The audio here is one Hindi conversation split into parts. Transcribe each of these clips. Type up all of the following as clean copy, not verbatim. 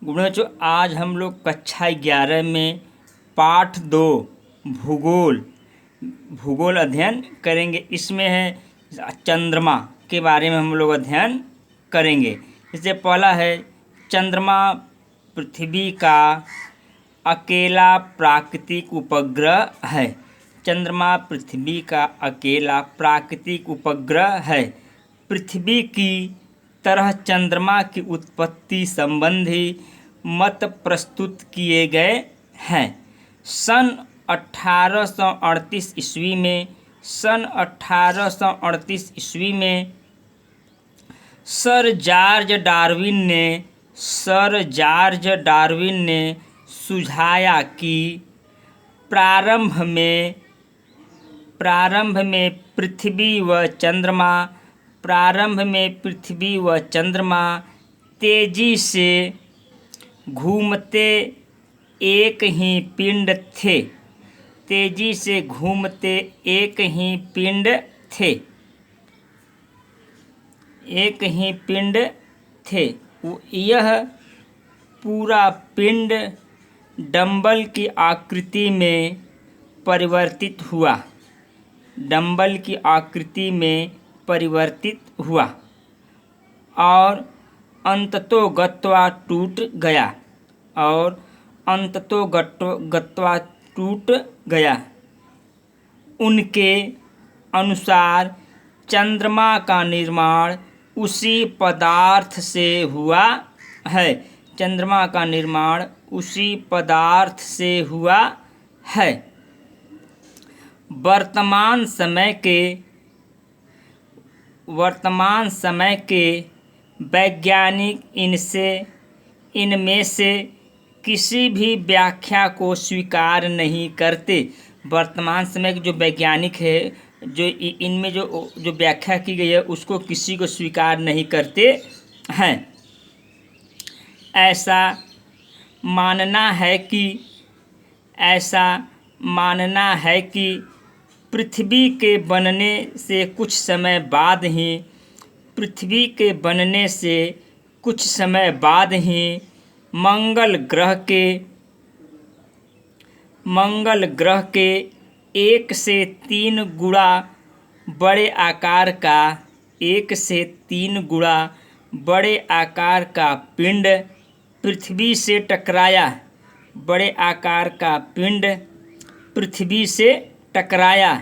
गुड बच्चों, आज हम लोग कक्षा 11 में पाठ 2 भूगोल भूगोल अध्ययन करेंगे। इसमें है चंद्रमा के बारे में हम लोग अध्ययन करेंगे। इससे पहला है चंद्रमा पृथ्वी का अकेला प्राकृतिक उपग्रह है। चंद्रमा पृथ्वी का अकेला प्राकृतिक उपग्रह है। पृथ्वी की तरह चंद्रमा की उत्पत्ति संबंधी मत प्रस्तुत किए गए हैं। सन 1838 ईस्वी में सर जॉर्ज डार्विन ने सुझाया कि प्रारंभ में पृथ्वी व चंद्रमा तेजी से घूमते एक ही पिंड थे। यह पूरा पिंड डंबल की आकृति में परिवर्तित हुआ और अंततोगत्वा टूट गया। उनके अनुसार चंद्रमा का निर्माण उसी पदार्थ से हुआ है। वर्तमान समय के वैज्ञानिक इनमें से किसी भी व्याख्या को स्वीकार नहीं करते। वर्तमान समय के जो वैज्ञानिक है, जो इनमें जो व्याख्या की गई है उसको किसी को स्वीकार नहीं करते हैं। ऐसा मानना है कि पृथ्वी के बनने से कुछ समय बाद ही मंगल ग्रह के 1 से 3 गुणा बड़े आकार का पिंड पृथ्वी से टकराया।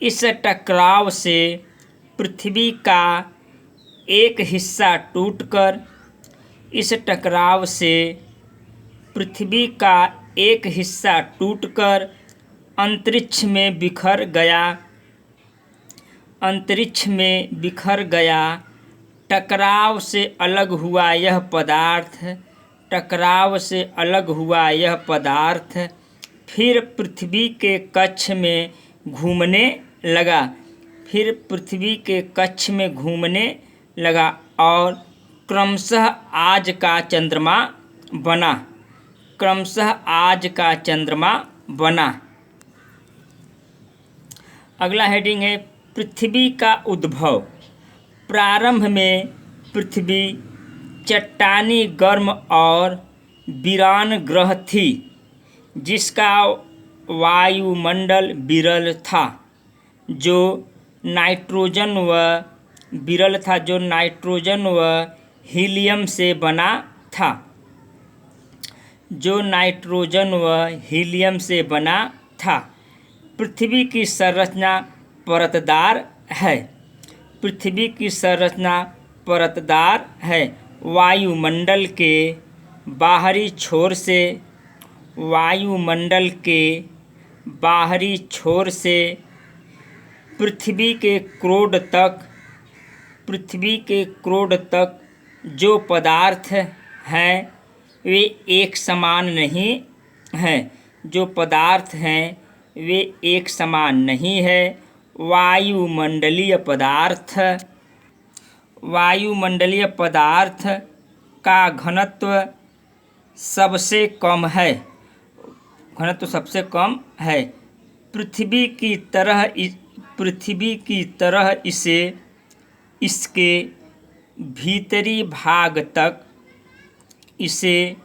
इस टकराव से पृथ्वी का एक हिस्सा टूटकर अंतरिक्ष में बिखर गया। टकराव से अलग हुआ यह पदार्थ फिर पृथ्वी के कक्ष में घूमने लगा और क्रमशः आज का चंद्रमा बना। अगला हेडिंग है पृथ्वी का उद्भव। प्रारंभ में पृथ्वी चट्टानी, गर्म और वीरान ग्रह थी, जिसका वायुमंडल विरल था, जो नाइट्रोजन व हीलियम से बना था। पृथ्वी की संरचना परतदार है। वायुमंडल के बाहरी छोर से पृथ्वी के क्रोड तक जो पदार्थ हैं वे एक समान नहीं है। वायुमंडलीय पदार्थ का घनत्व सबसे कम है। पृथ्वी की तरह इसके भीतरी भाग तक इसे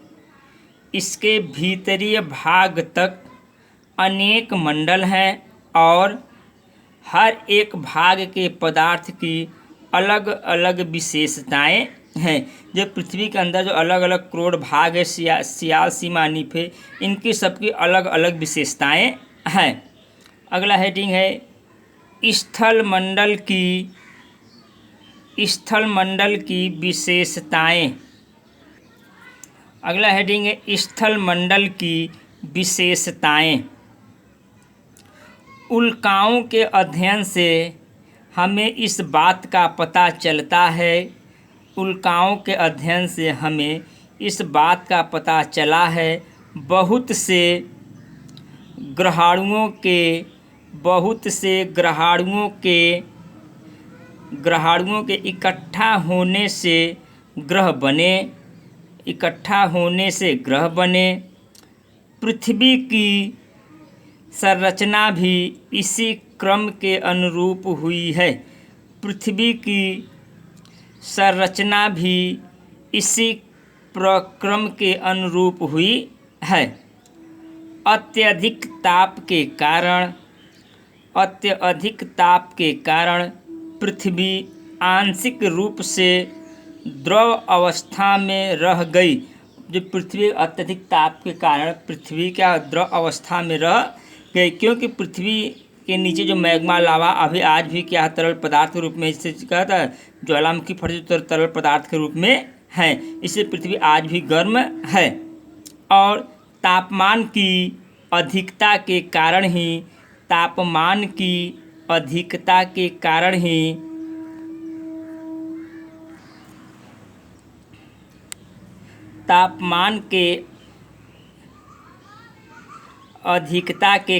इसके भीतरी भाग तक अनेक मंडल हैं और हर एक भाग के पदार्थ की अलग अलग विशेषताएं हैं। जो पृथ्वी के अंदर जो अलग अलग करोड़ भाग है, सियाल, सीमा, नीफे, इनकी सबकी अलग अलग विशेषताएं हैं। अगला हेडिंग है स्थल मंडल की विशेषताएं। अगला हेडिंग है स्थल मंडल की विशेषताएं। उल्काओं के अध्ययन से हमें इस बात का पता चलता है उल्काओं के अध्ययन से हमें इस बात का पता चला है बहुत से ग्रहाणुओं के इकट्ठा होने से ग्रह बने। पृथ्वी की संरचना भी इसी क्रम के अनुरूप हुई है। पृथ्वी की संरचना भी इसी प्रक्रम के अनुरूप हुई है। अत्यधिक ताप के कारण पृथ्वी आंशिक रूप से द्रव अवस्था में रह गई। जो पृथ्वी अत्यधिक ताप के कारण पृथ्वी क्या द्रव अवस्था में रह गई, क्योंकि पृथ्वी के नीचे जो मैग्मा लावा अभी आज भी क्या तरल पदार्थ के रूप में, इससे कहता है ज्वालामुखी फटे तरल पदार्थ के रूप में है, इससे पृथ्वी आज भी गर्म है। और तापमान की अधिकता के कारण ही तापमान के अधिकता के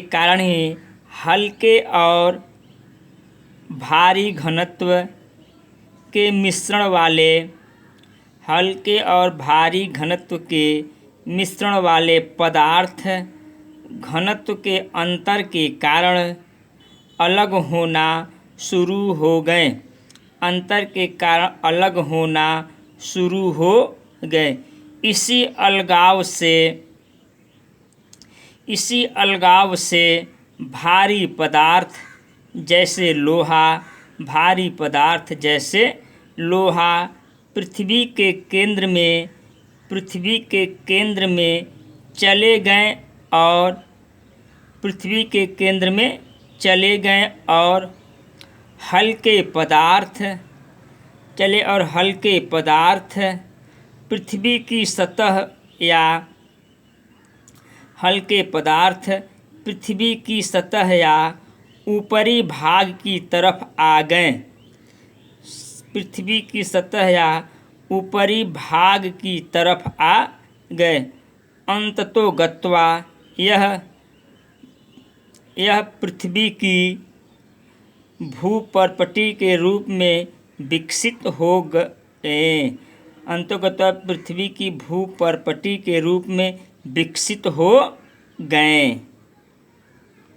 कारण ही हल्के और भारी घनत्व के मिश्रण वाले पदार्थ घनत्व के अंतर के कारण अलग होना शुरू हो गए। इसी अलगाव से भारी पदार्थ जैसे लोहा पृथ्वी के केंद्र में चले गए और हल्के पदार्थ पृथ्वी की सतह या ऊपरी भाग की तरफ आ गए। अंततोगत्वा यह पृथ्वी की भूपर्पटी के रूप में विकसित हो गए। अंततोगत्वा पृथ्वी की भूपर्पटी के रूप में विकसित हो गए।